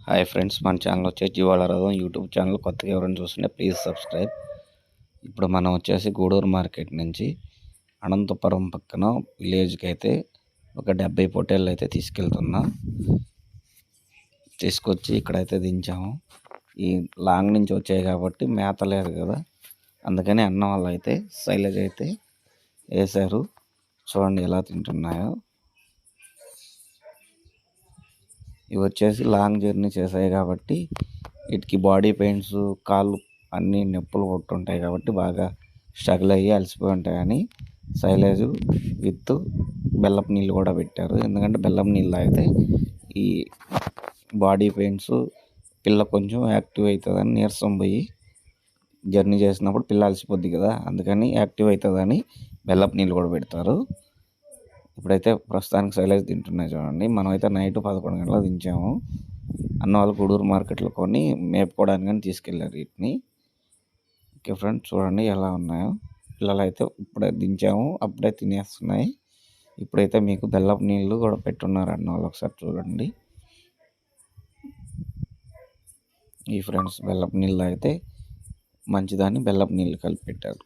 Hi friends, మన channel వచ్చేసి జీవాల రథం యూట్యూబ్ ఛానల్. కొత్తగా ఎవరైనా చూస్తుంటే ప్లీజ్ సబ్స్క్రైబ్. ఇప్పుడు మనం వచ్చేసి గూడూరు మార్కెట్ నుంచి అనంతపురం పక్కన విలేజ్కి అయితే ఒక 70 పొట్టేళ్ళు అయితే తీసుకొచ్చి ఇక్కడైతే దించాము. ఈ లాంగ్ నుంచి వచ్చాయి కాబట్టి మేత లేదు కదా, అందుకని అన్న వాళ్ళు అయితే సైలేజ్ అయితే వేశారు. చూడండి ఎలా తింటున్నాయో. ఇవి వచ్చేసి లాంగ్ జర్నీ చేసాయి కాబట్టి వీటికి బాడీ పెయిన్స్, కాళ్ళు అన్నీ నొప్పులు కొట్టుంటాయి కాబట్టి బాగా స్ట్రగుల్ అయ్యి అలసిపోయి ఉంటాయని సైలేజ్ విత్ బెల్లపు నీళ్ళు కూడా పెట్టారు. ఎందుకంటే బెల్లం నీళ్ళు తాగితే ఈ బాడీ పెయిన్స్, పిల్ల కొంచెం యాక్టివ్ అవుతుందని, నీరసం పోయి జర్నీ చేసినప్పుడు పిల్ల అలసిపోద్ది కదా, అందుకని యాక్టివ్ అవుతుందని బెల్లపు నీళ్ళు కూడా పెడతారు. ఇప్పుడైతే ప్రస్తుతానికి సైలేజ్ తింటున్నాయి చూడండి. మనమైతే నైట్ 11 గంటలకు దించాము. అన్న వాళ్ళు గూడూరు మార్కెట్లో కొని మేపుకోవడానికి కానీ తీసుకెళ్ళారు వీటిని. ఓకే ఫ్రెండ్స్, చూడండి ఎలా ఉన్నాయో. పిల్లలు అయితే ఇప్పుడే దించాము, అప్పుడే తినేస్తున్నాయి. ఇప్పుడైతే మీకు బెల్లపు నీళ్ళు కూడా పెట్టున్నారు అన్న వాళ్ళు, ఒకసారి చూడండి. ఈ ఫ్రెండ్స్ బెల్లపు నీళ్ళు తాగితే మంచిదని బెల్లపు నీళ్ళు కలిపి పెట్టారు.